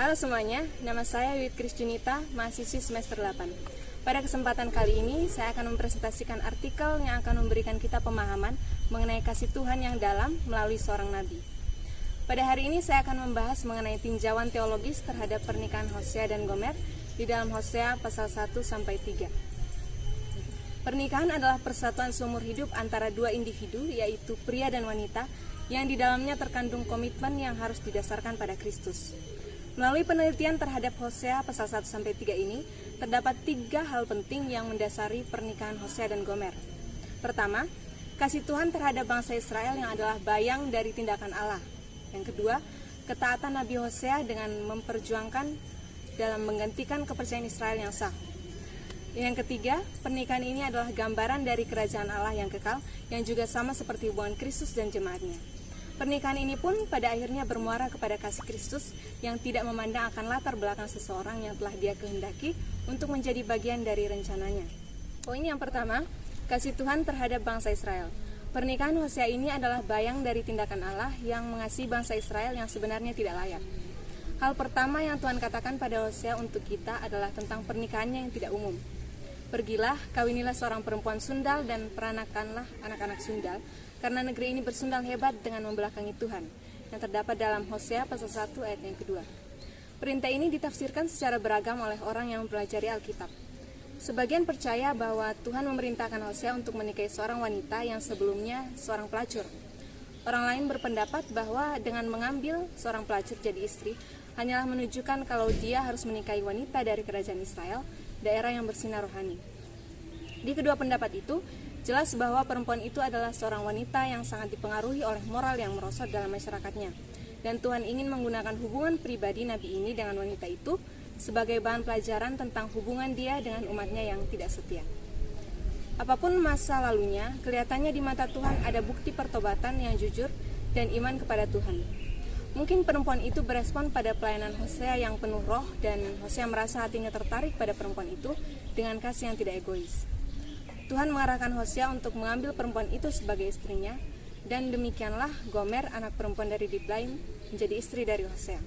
Halo semuanya, nama saya Wit Krisjunita, mahasiswi semester 8. Pada kesempatan kali ini, saya akan mempresentasikan artikel yang akan memberikan kita pemahaman mengenai kasih Tuhan yang dalam melalui seorang nabi. Pada hari ini saya akan membahas mengenai tinjauan teologis terhadap pernikahan Hosea dan Gomer di dalam Hosea pasal 1-3. Pernikahan adalah persatuan seumur hidup antara dua individu, yaitu pria dan wanita, yang di dalamnya terkandung komitmen yang harus didasarkan pada Kristus. Melalui penelitian terhadap Hosea pasal 1-3 ini, terdapat 3 hal penting yang mendasari pernikahan Hosea dan Gomer. Pertama, kasih Tuhan terhadap bangsa Israel yang adalah bayang dari tindakan Allah. Yang kedua, ketaatan Nabi Hosea dengan memperjuangkan dalam menggantikan kepercayaan Israel yang sah. Yang ketiga, pernikahan ini adalah gambaran dari kerajaan Allah yang kekal, yang juga sama seperti hubungan Kristus dan jemaatnya. Pernikahan ini pun pada akhirnya bermuara kepada kasih Kristus yang tidak memandang akan latar belakang seseorang yang telah Dia kehendaki untuk menjadi bagian dari rencananya. Poin yang pertama, kasih Tuhan terhadap bangsa Israel. Pernikahan Hosea ini adalah bayang dari tindakan Allah yang mengasihi bangsa Israel yang sebenarnya tidak layak. Hal pertama yang Tuhan katakan pada Hosea untuk kita adalah tentang pernikahannya yang tidak umum. Pergilah, kawinilah seorang perempuan sundal dan peranakanlah anak-anak sundal, karena negeri ini bersundal hebat dengan membelakangi Tuhan, yang terdapat dalam Hosea pasal 1 ayat yang kedua. Perintah ini ditafsirkan secara beragam oleh orang yang mempelajari Alkitab. Sebagian percaya bahwa Tuhan memerintahkan Hosea untuk menikahi seorang wanita yang sebelumnya seorang pelacur. Orang lain berpendapat bahwa dengan mengambil seorang pelacur jadi istri, hanyalah menunjukkan kalau dia harus menikahi wanita dari kerajaan Israel, daerah yang bersinar rohani. Di kedua pendapat itu, jelas bahwa perempuan itu adalah seorang wanita yang sangat dipengaruhi oleh moral yang merosot dalam masyarakatnya. Dan Tuhan ingin menggunakan hubungan pribadi Nabi ini dengan wanita itu sebagai bahan pelajaran tentang hubungan dia dengan umatnya yang tidak setia. Apapun masa lalunya, kelihatannya di mata Tuhan ada bukti pertobatan yang jujur dan iman kepada Tuhan. Mungkin perempuan itu berespon pada pelayanan Hosea yang penuh roh, dan Hosea merasa hatinya tertarik pada perempuan itu dengan kasih yang tidak egois. Tuhan mengarahkan Hosea untuk mengambil perempuan itu sebagai istrinya, dan demikianlah Gomer, anak perempuan dari Diblaim, menjadi istri dari Hosea.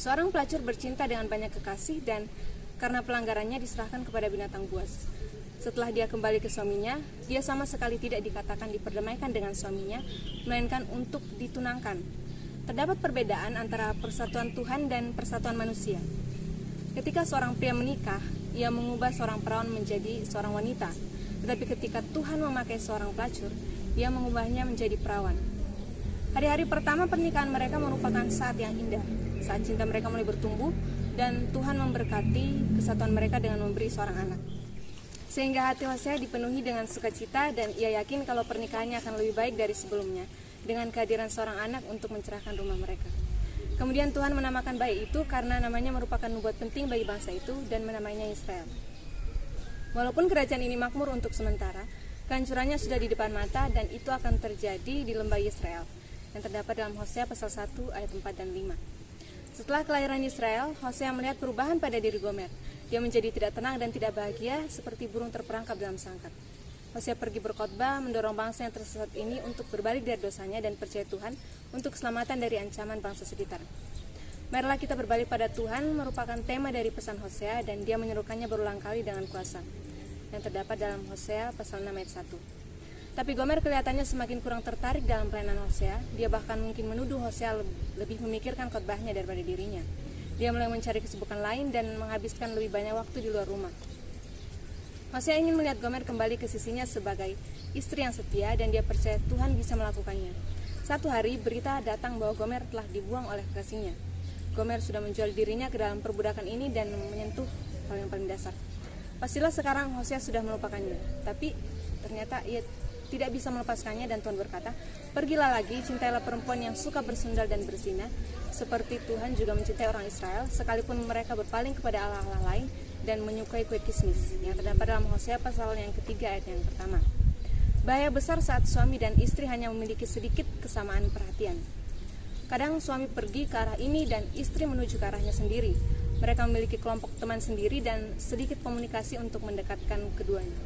Seorang pelacur bercinta dengan banyak kekasih, dan karena pelanggarannya diserahkan kepada binatang buas. Setelah dia kembali ke suaminya, dia sama sekali tidak dikatakan diperdamaikan dengan suaminya, melainkan untuk ditunangkan. Terdapat perbedaan antara persatuan Tuhan dan persatuan manusia. Ketika seorang pria menikah, ia mengubah seorang perawan menjadi seorang wanita. Tetapi ketika Tuhan memakai seorang pelacur, Dia mengubahnya menjadi perawan. Hari-hari pertama pernikahan mereka merupakan saat yang indah, saat cinta mereka mulai bertumbuh, dan Tuhan memberkati kesatuan mereka dengan memberi seorang anak. Sehingga hati Hosea dipenuhi dengan sukacita, dan ia yakin kalau pernikahannya akan lebih baik dari sebelumnya, dengan kehadiran seorang anak untuk mencerahkan rumah mereka. Kemudian Tuhan menamakan bayi itu karena namanya merupakan nubuat penting bagi bangsa itu, dan menamainya Israel. Walaupun kerajaan ini makmur untuk sementara, kehancurannya sudah di depan mata, dan itu akan terjadi di lembah Israel yang terdapat dalam Hosea pasal 1 ayat 4 dan 5. Setelah kelahiran Israel, Hosea melihat perubahan pada diri Gomer. Dia menjadi tidak tenang dan tidak bahagia, seperti burung terperangkap dalam sangkar. Hosea pergi berkhotbah mendorong bangsa yang tersesat ini untuk berbalik dari dosanya dan percaya Tuhan untuk keselamatan dari ancaman bangsa sekitar. Marilah kita berbalik pada Tuhan merupakan tema dari pesan Hosea, dan dia menyerukannya berulang kali dengan kuasa, yang terdapat dalam Hosea pasal 6 ayat 1. Tapi Gomer kelihatannya semakin kurang tertarik dalam pelayanan Hosea. Dia bahkan mungkin menuduh Hosea lebih memikirkan khotbahnya daripada dirinya. Dia mulai mencari kesibukan lain dan menghabiskan lebih banyak waktu di luar rumah. Hosea ingin melihat Gomer kembali ke sisinya sebagai istri yang setia, dan dia percaya Tuhan bisa melakukannya. Satu hari berita datang bahwa Gomer telah dibuang oleh kekasihnya. Gomer sudah menjual dirinya ke dalam perbudakan ini dan menyentuh hal yang paling dasar. Pastilah sekarang Hosea sudah melupakannya, tapi ternyata ia tidak bisa melepaskannya, dan Tuhan berkata, "Pergilah lagi, cintailah perempuan yang suka bersundal dan berzina, seperti Tuhan juga mencintai orang Israel, sekalipun mereka berpaling kepada allah-allah lain dan menyukai kue kismis," yang terdapat dalam Hosea pasal yang ketiga ayat yang pertama. Bahaya besar saat suami dan istri hanya memiliki sedikit kesamaan perhatian. Kadang suami pergi ke arah ini dan istri menuju ke arahnya sendiri. Mereka memiliki kelompok teman sendiri dan sedikit komunikasi untuk mendekatkan keduanya.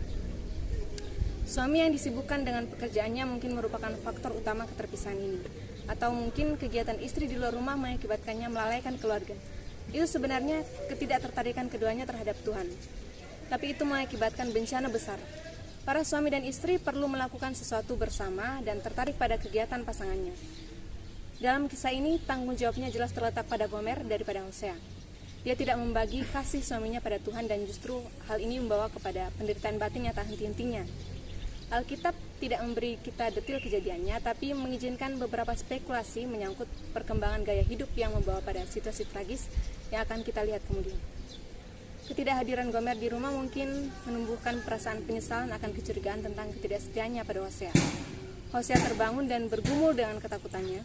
Suami yang disibukkan dengan pekerjaannya mungkin merupakan faktor utama keterpisahan ini. atau mungkin kegiatan istri di luar rumah mengakibatkannya melalaikan keluarga. Itu sebenarnya ketidaktertarikan keduanya terhadap Tuhan. Tapi itu mengakibatkan bencana besar. Para suami dan istri perlu melakukan sesuatu bersama dan tertarik pada kegiatan pasangannya. Dalam kisah ini, tanggung jawabnya jelas terletak pada Gomer daripada Hosea. Dia tidak membagi kasih suaminya pada Tuhan dan justru hal ini membawa kepada penderitaan batin yang tak henti-hentinya. Alkitab tidak memberi kita detil kejadiannya, tapi mengizinkan beberapa spekulasi menyangkut perkembangan gaya hidup yang membawa pada situasi tragis yang akan kita lihat kemudian. Ketidakhadiran Gomer di rumah mungkin menumbuhkan perasaan penyesalan akan kecurigaan tentang ketidaksetiaannya pada Hosea. Hosea terbangun dan bergumul dengan ketakutannya.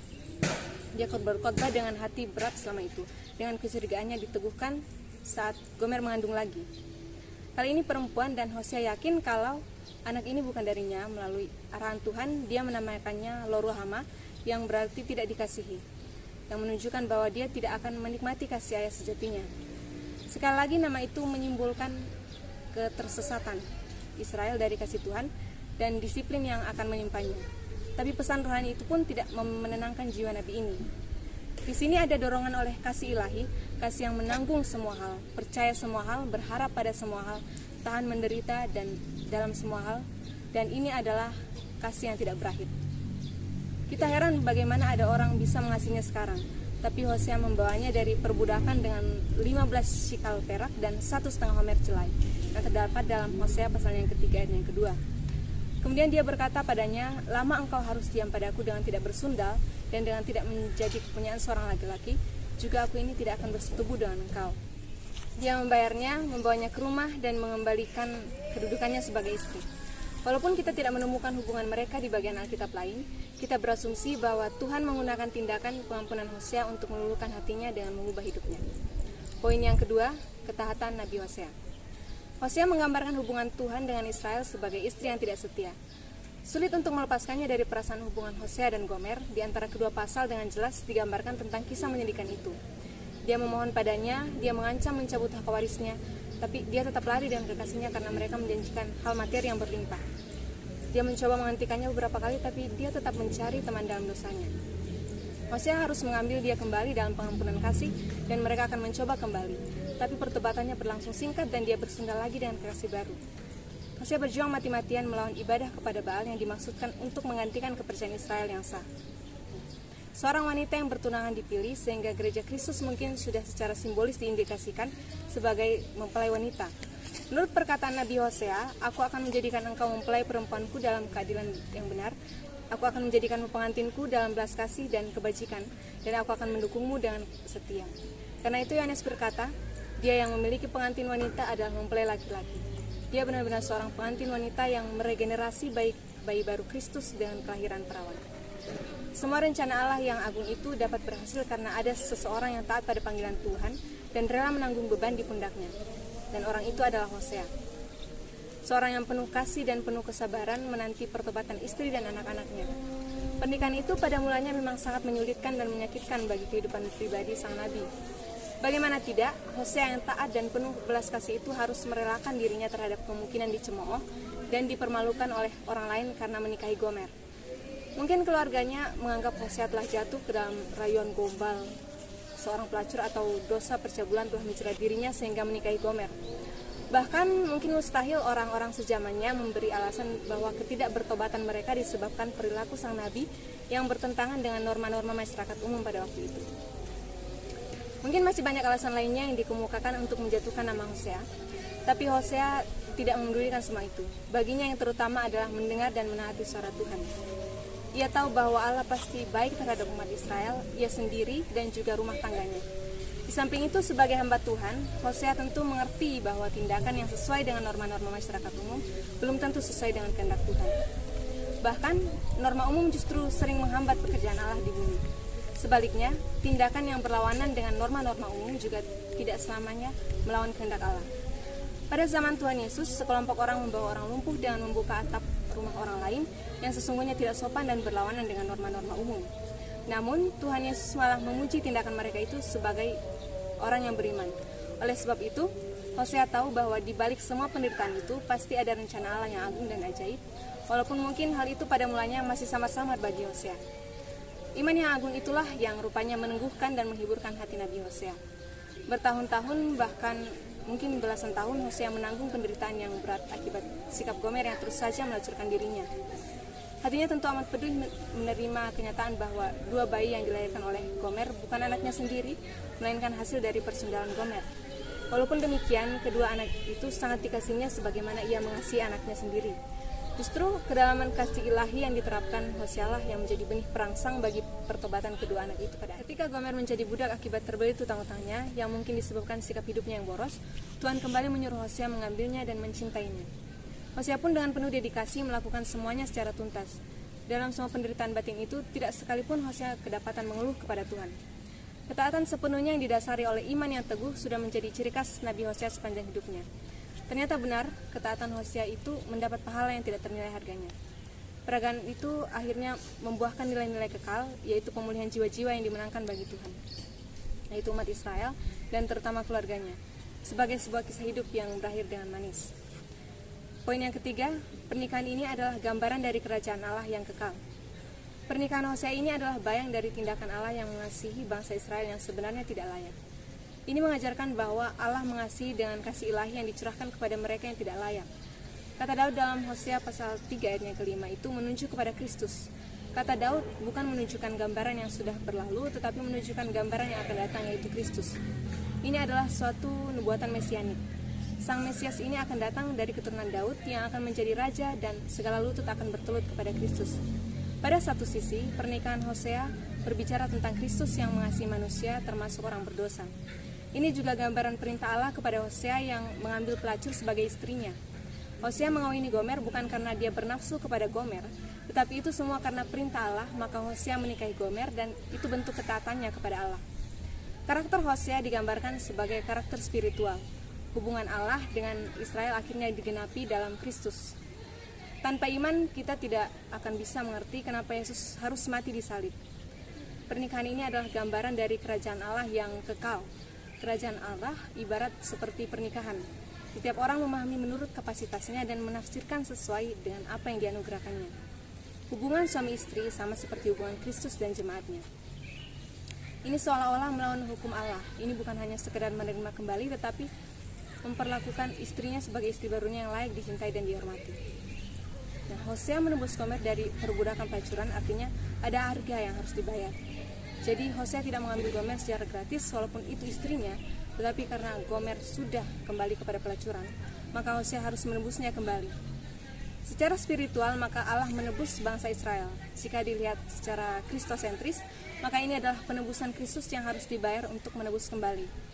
Dia berkhotbah dengan hati berat selama itu, dengan kecurigaannya diteguhkan saat Gomer mengandung lagi. Kali ini perempuan dan Hosea yakin kalau anak ini bukan darinya. Melalui arahan Tuhan, dia menamakannya Lo-ruhama, yang berarti tidak dikasihi, yang menunjukkan bahwa dia tidak akan menikmati kasih ayah sejatinya. Sekali lagi nama itu menyimbolkan ketersesatan Israel dari kasih Tuhan dan disiplin yang akan menimpanya. Tapi pesan rohani itu pun tidak menenangkan jiwa nabi ini. Di sini ada dorongan oleh kasih ilahi, kasih yang menanggung semua hal, percaya semua hal, berharap pada semua hal, tahan menderita dan dalam semua hal, dan ini adalah kasih yang tidak berakhir. Kita heran bagaimana ada orang bisa mengasihinya sekarang, tapi Hosea membawanya dari perbudakan dengan 15 shikal perak dan 1,5 homer jelai yang terdapat dalam Hosea pasal yang ketiga dan yang kedua. Kemudian dia berkata padanya, lama engkau harus diam padaku dengan tidak bersundal dan dengan tidak menjadi kepunyaan seorang laki-laki, juga aku ini tidak akan bersetubuh dengan engkau. Dia membayarnya, membawanya ke rumah dan mengembalikan kedudukannya sebagai istri. Walaupun kita tidak menemukan hubungan mereka di bagian Alkitab lain, kita berasumsi bahwa Tuhan menggunakan tindakan pengampunan Hosea untuk meluluhkan hatinya dengan mengubah hidupnya. Poin yang kedua, ketaatan Nabi Hosea. Hosea menggambarkan hubungan Tuhan dengan Israel sebagai istri yang tidak setia. Sulit untuk melepaskannya dari perasaan hubungan Hosea dan Gomer. Di antara kedua pasal dengan jelas digambarkan tentang kisah menyedihkan itu. Dia memohon padanya, dia mengancam mencabut hak warisnya, tapi dia tetap lari dengan kekasihnya karena mereka menjanjikan hal materi yang berlimpah. Dia mencoba menghentikannya beberapa kali, tapi dia tetap mencari teman dalam dosanya. Hosea harus mengambil dia kembali dalam pengampunan kasih, dan mereka akan mencoba kembali. Tapi perdebatannya berlangsung singkat dan dia bersundal lagi dengan kekasih baru. Hosea berjuang mati-matian melawan ibadah kepada Baal yang dimaksudkan untuk menggantikan kepercayaan Israel yang sah. Seorang wanita yang bertunangan dipilih sehingga gereja Kristus mungkin sudah secara simbolis diindikasikan sebagai mempelai wanita. Menurut perkataan Nabi Hosea, aku akan menjadikan engkau mempelai perempuanku dalam keadilan yang benar. Aku akan menjadikanmu pengantinku dalam belas kasih dan kebajikan, dan aku akan mendukungmu dengan setia. Karena itu Yohanes berkata, dia yang memiliki pengantin wanita adalah mempelai laki-laki. Dia benar-benar seorang pengantin wanita yang meregenerasi bayi baru Kristus dengan kelahiran perawan. Semua rencana Allah yang agung itu dapat berhasil karena ada seseorang yang taat pada panggilan Tuhan dan rela menanggung beban di pundaknya. Dan orang itu adalah Hosea. Seorang yang penuh kasih dan penuh kesabaran menanti pertobatan istri dan anak-anaknya. Pernikahan itu pada mulanya memang sangat menyulitkan dan menyakitkan bagi kehidupan pribadi sang nabi. Bagaimana tidak, Hosea yang taat dan penuh belas kasih itu harus merelakan dirinya terhadap kemungkinan dicemooh dan dipermalukan oleh orang lain karena menikahi Gomer. Mungkin keluarganya menganggap Hosea telah jatuh ke dalam rayuan gombal seorang pelacur atau dosa percabulan telah menjerat dirinya sehingga menikahi Gomer. Bahkan mungkin mustahil orang-orang sejamannya memberi alasan bahwa ketidakbertobatan mereka disebabkan perilaku sang nabi yang bertentangan dengan norma-norma masyarakat umum pada waktu itu. Mungkin masih banyak alasan lainnya yang dikemukakan untuk menjatuhkan nama Hosea, tapi Hosea tidak memedulikan semua itu. Baginya yang terutama adalah mendengar dan menaati suara Tuhan. Ia tahu bahwa Allah pasti baik terhadap umat Israel, ia sendiri dan juga rumah tangganya. Di samping itu, sebagai hamba Tuhan, Hosea tentu mengerti bahwa tindakan yang sesuai dengan norma-norma masyarakat umum belum tentu sesuai dengan kehendak Tuhan. Bahkan, norma umum justru sering menghambat pekerjaan Allah di bumi. Sebaliknya, tindakan yang berlawanan dengan norma-norma umum juga tidak selamanya melawan kehendak Allah. Pada zaman Tuhan Yesus, sekelompok orang membawa orang lumpuh dengan membuka atap rumah orang lain yang sesungguhnya tidak sopan dan berlawanan dengan norma-norma umum. Namun, Tuhan Yesus malah memuji tindakan mereka itu sebagai orang yang beriman. Oleh sebab itu, Hosea tahu bahwa di balik semua penderitaan itu pasti ada rencana Allah yang agung dan ajaib, walaupun mungkin hal itu pada mulanya masih samar-samar bagi Hosea. Iman yang agung itulah yang rupanya meneguhkan dan menghiburkan hati Nabi Hosea. Bertahun-tahun, bahkan mungkin belasan tahun, Hosea menanggung penderitaan yang berat akibat sikap Gomer yang terus saja melacurkan dirinya. Hatinya tentu amat pedih menerima kenyataan bahwa dua bayi yang dilahirkan oleh Gomer bukan anaknya sendiri, melainkan hasil dari persundalan Gomer. Walaupun demikian, kedua anak itu sangat dikasihinya sebagaimana ia mengasihi anaknya sendiri. Justru kedalaman kasih ilahi yang diterapkan Hosea lah yang menjadi benih perangsang bagi pertobatan kedua anak itu. Ketika Gomer menjadi budak akibat terbelit hutang-hutangnya yang mungkin disebabkan sikap hidupnya yang boros, Tuhan kembali menyuruh Hosea mengambilnya dan mencintainya. Hosea pun dengan penuh dedikasi melakukan semuanya secara tuntas. Dalam semua penderitaan batin itu, tidak sekalipun Hosea kedapatan mengeluh kepada Tuhan. Ketaatan sepenuhnya yang didasari oleh iman yang teguh sudah menjadi ciri khas Nabi Hosea sepanjang hidupnya. Ternyata benar, ketaatan Hosea itu mendapat pahala yang tidak ternilai harganya. Peragaan itu akhirnya membuahkan nilai-nilai kekal, yaitu pemulihan jiwa-jiwa yang dimenangkan bagi Tuhan, yaitu umat Israel dan terutama keluarganya, sebagai sebuah kisah hidup yang berakhir dengan manis. Poin yang ketiga, pernikahan ini adalah gambaran dari kerajaan Allah yang kekal. Pernikahan Hosea ini adalah bayang dari tindakan Allah yang mengasihi bangsa Israel yang sebenarnya tidak layak. Ini mengajarkan bahwa Allah mengasihi dengan kasih ilahi yang dicurahkan kepada mereka yang tidak layak. Kata Daud dalam Hosea pasal 3 ayatnya kelima itu menunjuk kepada Kristus. Kata Daud bukan menunjukkan gambaran yang sudah berlalu, tetapi menunjukkan gambaran yang akan datang, yaitu Kristus. Ini adalah suatu nubuatan mesianik. Sang Mesias ini akan datang dari keturunan Daud yang akan menjadi raja dan segala lutut akan bertelut kepada Kristus. Pada satu sisi, pernikahan Hosea berbicara tentang Kristus yang mengasihi manusia termasuk orang berdosa. Ini juga gambaran perintah Allah kepada Hosea yang mengambil pelacur sebagai istrinya. Hosea mengawini Gomer bukan karena dia bernafsu kepada Gomer, tetapi itu semua karena perintah Allah, maka Hosea menikahi Gomer dan itu bentuk ketaatannya kepada Allah. Karakter Hosea digambarkan sebagai karakter spiritual. Hubungan Allah dengan Israel akhirnya digenapi dalam Kristus. Tanpa iman, kita tidak akan bisa mengerti kenapa Yesus harus mati di salib. Pernikahan ini adalah gambaran dari kerajaan Allah yang kekal. Kerajaan Allah ibarat seperti pernikahan. Setiap orang memahami menurut kapasitasnya dan menafsirkan sesuai dengan apa yang dianugerahkannya. Hubungan suami istri sama seperti hubungan Kristus dan jemaatnya. Ini seolah-olah melawan hukum Allah. Ini bukan hanya sekedar menerima kembali, tetapi memperlakukan istrinya sebagai istri barunya yang layak dicintai dan dihormati. Nah, Hosea menebus Gomer dari perbudakan pelacuran, artinya ada harga yang harus dibayar. Jadi Hosea tidak mengambil Gomer secara gratis walaupun itu istrinya, tetapi karena Gomer sudah kembali kepada pelacuran, maka Hosea harus menebusnya kembali. Secara spiritual, maka Allah menebus bangsa Israel. Jika dilihat secara kristosentris, maka ini adalah penebusan Kristus yang harus dibayar untuk menebus kembali.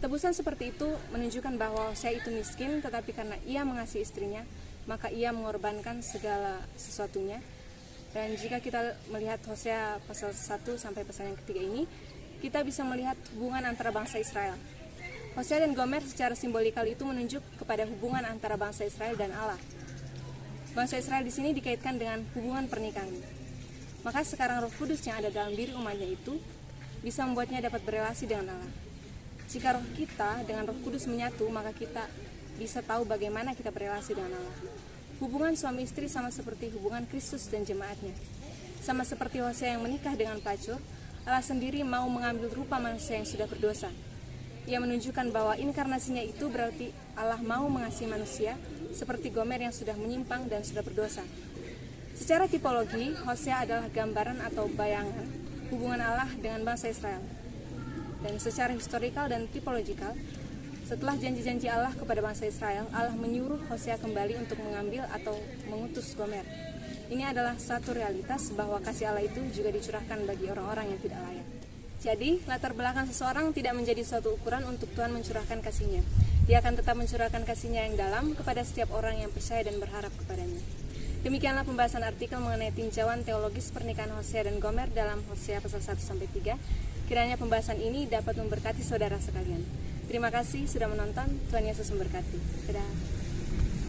Tebusan seperti itu menunjukkan bahwa Hosea itu miskin, tetapi karena ia mengasihi istrinya, maka ia mengorbankan segala sesuatunya. Dan jika kita melihat Hosea pasal 1 sampai pasal yang ketiga ini, kita bisa melihat hubungan antara bangsa Israel. Hosea dan Gomer secara simbolikal itu menunjuk kepada hubungan antara bangsa Israel dan Allah. Bangsa Israel di sini dikaitkan dengan hubungan pernikahan. Maka sekarang Roh Kudus yang ada dalam diri umatnya itu bisa membuatnya dapat berelasi dengan Allah. Jika roh kita dengan Roh Kudus menyatu, maka kita bisa tahu bagaimana kita berelasi dengan Allah. Hubungan suami istri sama seperti hubungan Kristus dan jemaatnya. Sama seperti Hosea yang menikah dengan pelacur, Allah sendiri mau mengambil rupa manusia yang sudah berdosa. Ia menunjukkan bahwa inkarnasinya itu berarti Allah mau mengasihi manusia seperti Gomer yang sudah menyimpang dan sudah berdosa. Secara tipologi, Hosea adalah gambaran atau bayangan hubungan Allah dengan bangsa Israel. Dan secara historikal dan tipologikal, setelah janji-janji Allah kepada bangsa Israel, Allah menyuruh Hosea kembali untuk mengambil atau mengutus Gomer. Ini adalah satu realitas bahwa kasih Allah itu juga dicurahkan bagi orang-orang yang tidak layak. Jadi, latar belakang seseorang tidak menjadi suatu ukuran untuk Tuhan mencurahkan kasih-Nya. Dia akan tetap mencurahkan kasih-Nya yang dalam kepada setiap orang yang percaya dan berharap kepadanya. Demikianlah pembahasan artikel mengenai tinjauan teologis pernikahan Hosea dan Gomer dalam Hosea pasal 1-3. Kiranya pembahasan ini dapat memberkati saudara sekalian. Terima kasih sudah menonton. Tuhan Yesus memberkati. Dadah.